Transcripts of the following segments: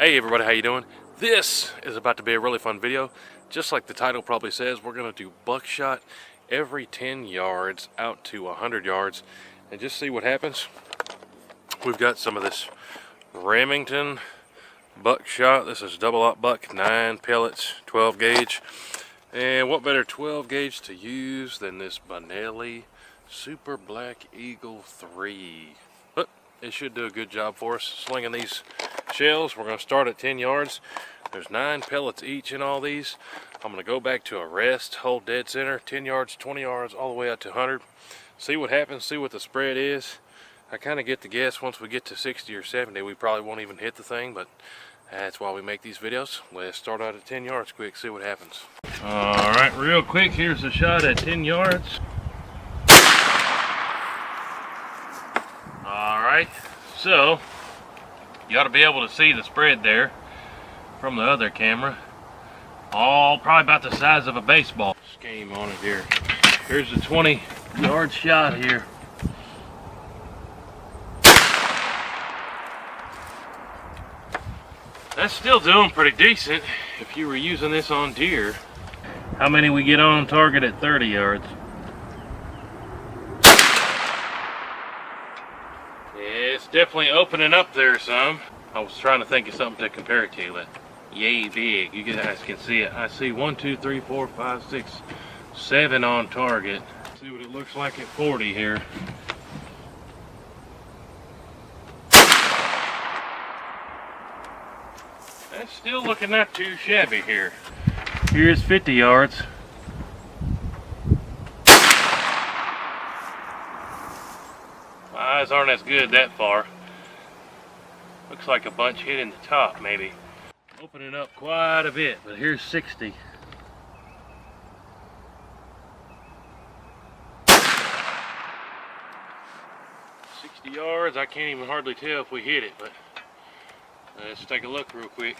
Hey everybody, how you doing? This is about to be a really fun video. Just like the title probably says, we're going to do buckshot every 10 yards out to 100 yards and just see what happens. We've got some of this Remington buckshot. This is double-aught buck, 9 pellets, 12 gauge. And what better 12 gauge to use than this Benelli Super Black Eagle 3. But it should do a good job for us slinging these shells. We're going to start at 10 yards. There's 9 pellets each in all these. I'm going to go back to a rest, hold dead center, 10 yards, 20 yards, all the way out to 100. See what happens, see what the spread is. I kind of get the guess once we get to 60 or 70, we probably won't even hit the thing, but that's why we make these videos. Let's start out at 10 yards quick, see what happens. All right, real quick, here's a shot at 10 yards. All right, so you ought to be able to see the spread there from the other camera. All probably about the size of a baseball. Scheme on it here. Here's a 20-yard shot here. That's still doing pretty decent if you were using this on deer. How many we get on target at 30 yards? It's definitely opening up there some. I was trying to think of something to compare it to. But yay big. You guys can see it. I see 1, 2, 3, 4, 5, 6, 7 on target. Let's see what it looks like at 40 here. That's still looking not too shabby here. Here's 50 yards. My eyes aren't as good that far. Looks like a bunch hitting the top maybe. Opening up quite a bit, but here's 60. Yards, I can't even hardly tell if we hit it, but let's take a look real quick.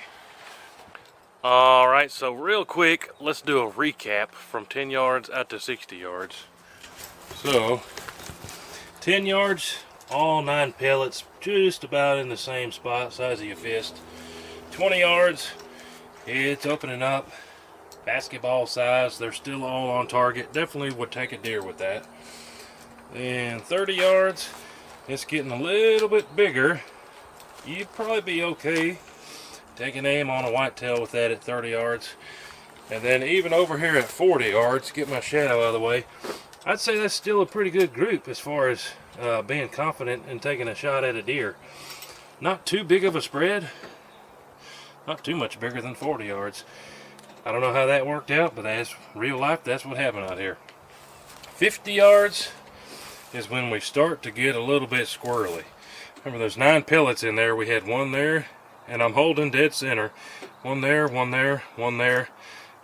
Alright, so real quick, let's do a recap from 10 yards out to 60 yards. So, 10 yards, all 9 pellets, just about in the same spot, size of your fist. 20 yards, it's opening up, basketball size, they're still all on target. Definitely would take a deer with that. And 30 yards, it's getting a little bit bigger. You'd probably be okay taking aim on a whitetail with that at 30 yards. And then even over here at 40 yards, get my shadow out of the way, I'd say that's still a pretty good group as far as being confident in taking a shot at a deer. Not too big of a spread, not too much bigger than 40 yards. I don't know how that worked out, but as real life, that's what happened out here. 50 yards is when we start to get a little bit squirrely. Remember, there's 9 pellets in there. We had 1 there, and I'm holding dead center. 1 there, 1 there, 1 there,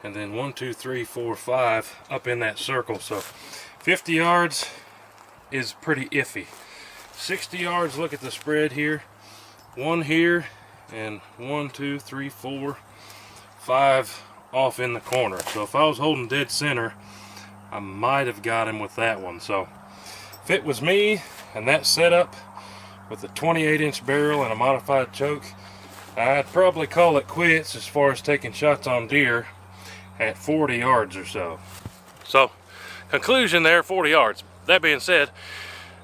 and then 1, 2, 3, 4, 5 up in that circle. So 50 yards is pretty iffy. 60 yards, look at the spread here. 1 here, and 1, 2, 3, 4, 5 off in the corner. So if I was holding dead center, I might have got him with that one. So if it was me and that setup with a 28-inch barrel and a modified choke, I'd probably call it quits as far as taking shots on deer at 40 yards or so. So, conclusion there, 40 yards. That being said,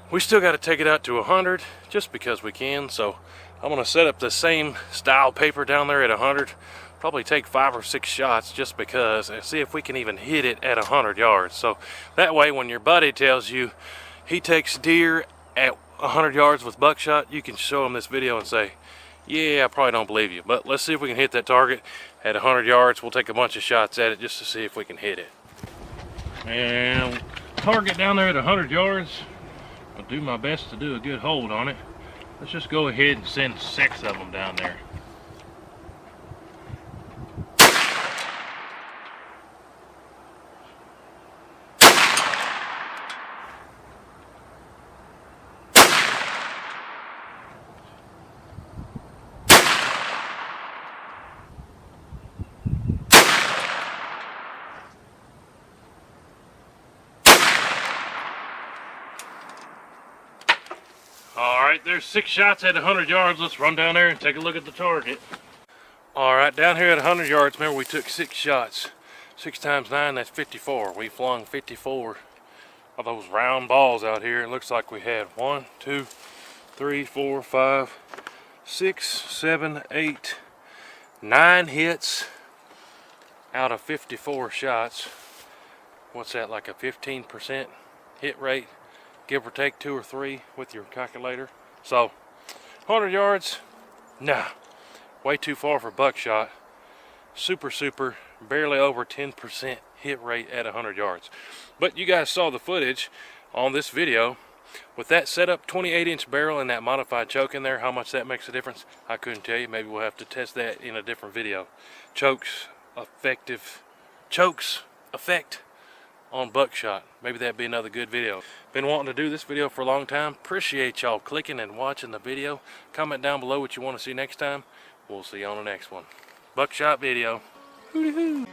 we still got to take it out to 100 just because we can. So I'm going to set up the same style paper down there at 100. Probably take 5 or 6 shots just because, and see if we can even hit it at 100 yards. So that way when your buddy tells you he takes deer at 100 yards with buckshot, you can show him this video and say, yeah, I probably don't believe you, but let's see if we can hit that target at 100 yards. We'll take a bunch of shots at it just to see if we can hit it. And target down there at 100 yards, I'll do my best to do a good hold on it. Let's just go ahead and send 6 of them down there. Alright, there's 6 shots at 100 yards. Let's run down there and take a look at the target. Alright, down here at 100 yards, remember we took 6 shots. 6 times 9, that's 54. We flung 54 of those round balls out here. It looks like we had 1, 2, 3, 4, 5, 6, 7, 8, 9 hits out of 54 shots. What's that, like a 15% hit rate? Give or take 2 or 3 with your calculator. So, 100 yards, nah, way too far for buckshot. Super, barely over 10% hit rate at 100 yards. But you guys saw the footage on this video. With that setup 28-inch barrel and that modified choke in there, how much that makes a difference, I couldn't tell you. Maybe we'll have to test that in a different video. Chokes effect on buckshot. Maybe that'd be another good video. Been wanting to do this video for a long time. Appreciate y'all clicking and watching the video. Comment down below what you want to see next time. We'll see you on the next one. Buckshot video. Hooty hoo.